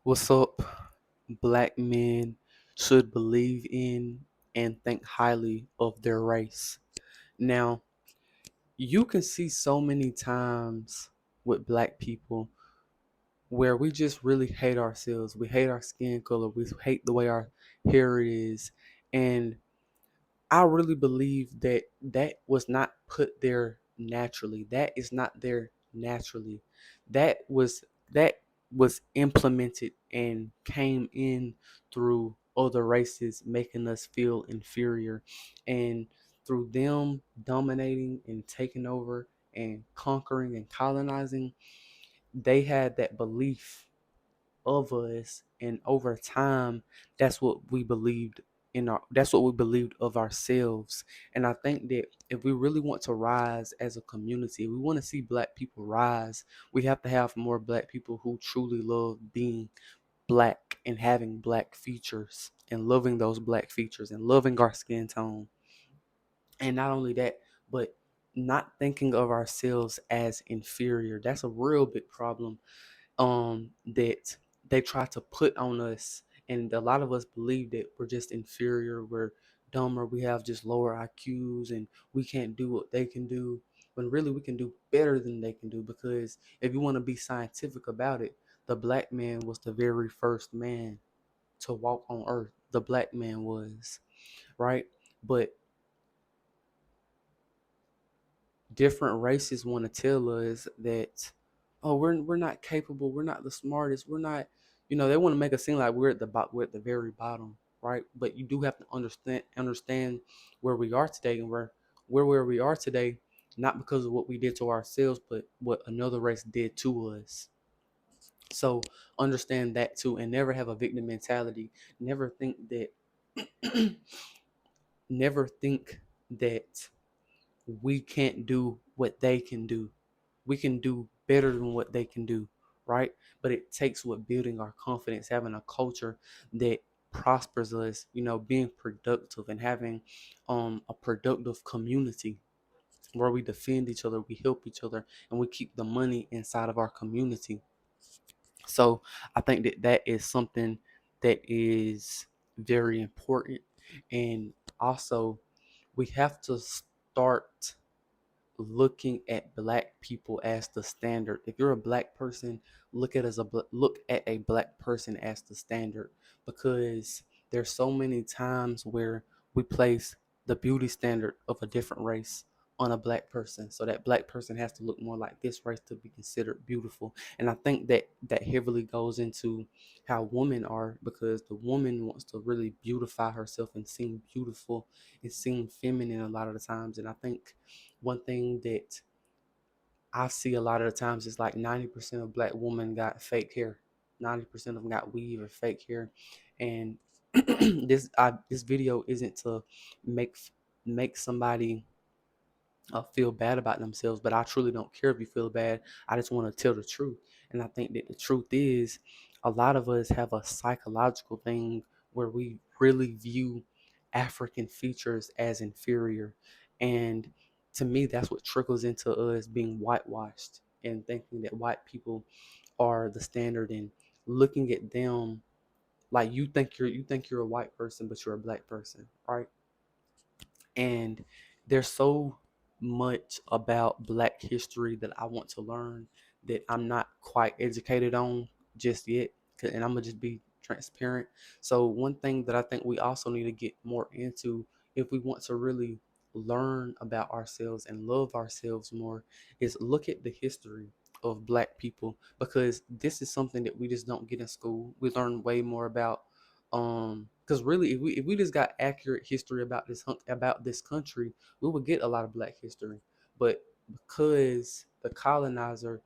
What's up? Black men should believe in and think highly of their race. Now, you can see so many times with black people where we just really hate ourselves. We hate our skin color. We hate the way our hair is. And I really believe that that was not put there naturally. That is not there naturally. That was implemented and came in through other races making us feel inferior, and through them dominating and taking over and conquering and colonizing, they had that belief of us, and over time that's what we believed of ourselves. And I think that if we really want to rise as a community, we want to see black people rise, we have to have more black people who truly love being black and having black features and loving those black features and loving our skin tone. And not only that, but not thinking of ourselves as inferior. That's a real big problem that they try to put on us, and a lot of us believe that we're just inferior, we're dumber, we have just lower IQs, and we can't do what they can do, when really we can do better than they can do. Because if you want to be scientific about it, the black man was the very first man to walk on earth. The black man was, right? But different races want to tell us that, oh, we're not capable, we're not the smartest, we're not, they want to make us seem like we're at the very bottom, right? But you do have to understand where we are today, and we're where we are today, not because of what we did to ourselves, but what another race did to us. So understand that too, and never have a victim mentality. Never think that never think that we can't do what they can do. We can do better than what they can do, right? But it takes with building our confidence, having a culture that prospers us, being productive and having a productive community where we defend each other, we help each other, and we keep the money inside of our community. So I think that that is something that is very important. And also, we have to start looking at black people as the standard. If you're a black person, look at a black person as the standard, because there's so many times where we place the beauty standard of a different race on a black person, so that black person has to look more like this race to be considered beautiful. And I think that that heavily goes into how women are, because the woman wants to really beautify herself and seem beautiful and seem feminine a lot of the times. And I think one thing that I see a lot of the times is like 90% of black women got fake hair. 90% of them got weave or fake hair. And this video isn't to make make somebody feel bad about themselves, but I truly don't care if you feel bad. I just want to tell the truth. And I think that the truth is, a lot of us have a psychological thing where we really view African features as inferior. And to me, that's what trickles into us being whitewashed and thinking that white people are the standard, and looking at them like you think you're a white person, but you're a black person, right? And there's so much about black history that I want to learn that I'm not quite educated on just yet. And I'm gonna just be transparent. So one thing that I think we also need to get more into, if we want to really learn about ourselves and love ourselves more, is look at the history of black people, because this is something that we just don't get in school. We learn way more about, because really, if we just got accurate history about this country, we would get a lot of black history. But because the colonizer,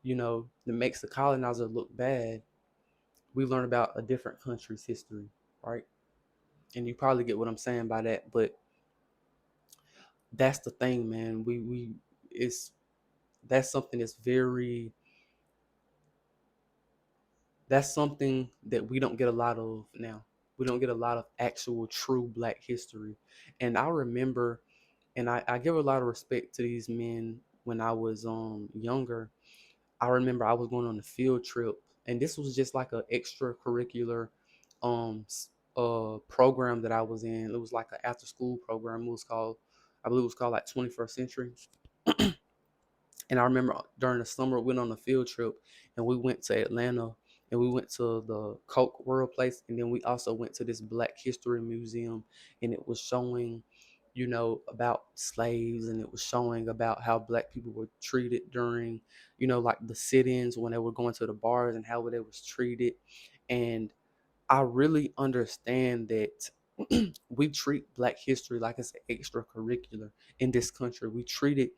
that makes the colonizer look bad, we learn about a different country's history, right? And you probably get what I'm saying by that. But that's the thing, man. We it's that's something that's something that we don't get a lot of now. We don't get a lot of actual true black history. And I remember, and I give a lot of respect to these men when I was younger. I remember I was going on a field trip And this was just like a extracurricular program that I was in. It was like an after school program. It was called, I believe it was called like 21st Century. And I remember during the summer we went on a field trip and we went to Atlanta and we went to the Coke World Place, and then we also went to this Black History Museum, and it was showing, about slaves, and it was showing about how Black people were treated during, like the sit-ins when they were going to the bars and how they was treated. And I really understand that we treat Black history like it's an extracurricular in this country. We treat it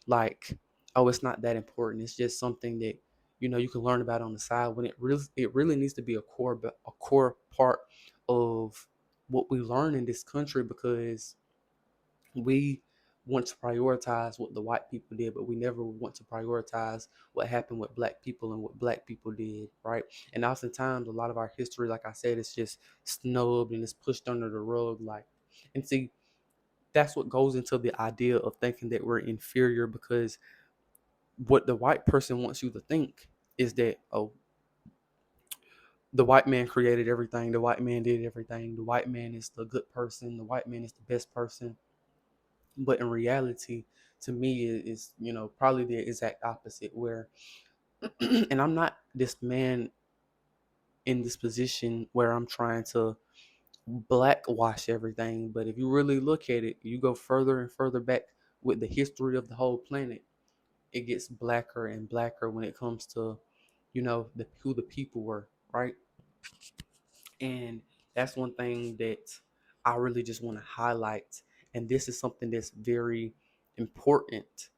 like, oh, it's not that important. It's just something that you can learn about on the side. When it really needs to be a core part of what we learn in this country, because we want to prioritize what the white people did, but we never want to prioritize what happened with Black people and what Black people did, right? And oftentimes, a lot of our history, like I said, is just snubbed and it's pushed under the rug. And see, that's what goes into the idea of thinking that we're inferior, because what the white person wants you to think is that, oh, the white man created everything, the white man did everything, the white man is the good person, the white man is the best person. But in reality, to me, is probably the exact opposite. Where, and I'm not this man in this position where I'm trying to blackwash everything. But if you really look at it, you go further and further back with the history of the whole planet, it gets blacker and blacker when it comes to, who the people were, right? And that's one thing that I really just want to highlight. And this is something that's very important,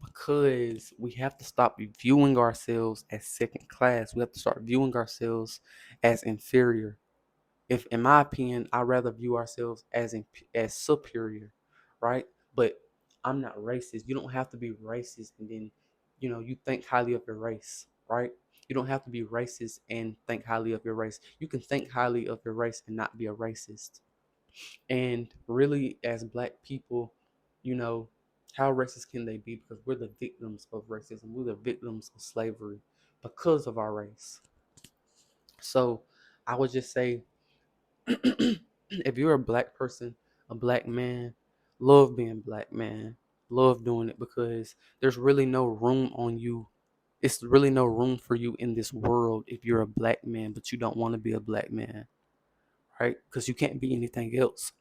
because we have to stop viewing ourselves as second class. We have to start viewing ourselves as inferior. If, in my opinion, I rather view ourselves as superior, right? But I'm not racist. You don't have to be racist and then, you think highly of your race, right? You don't have to be racist and think highly of your race. You can think highly of your race and not be a racist. And really, as Black people, you know, how racist can they be? Because we're the victims of racism. We're the victims of slavery because of our race. So I would just say, if you're a Black person, a Black man, love being Black, man. Love doing it, because there's really no room on you. It's really no room for you in this world if you're a Black man, but you don't want to be a Black man, right? Because you can't be anything else.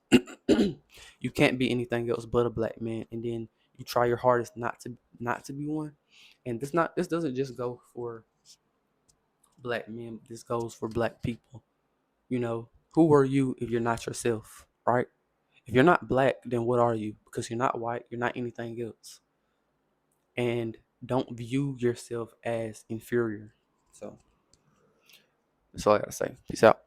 You can't be anything else but a Black man, and then you try your hardest not to be one. And this doesn't just go for Black men. This goes for Black people. Who are you if you're not yourself, right? If you're not Black, then what are you? Because you're not white, you're not anything else. And don't view yourself as inferior. So that's all I gotta say. Peace out.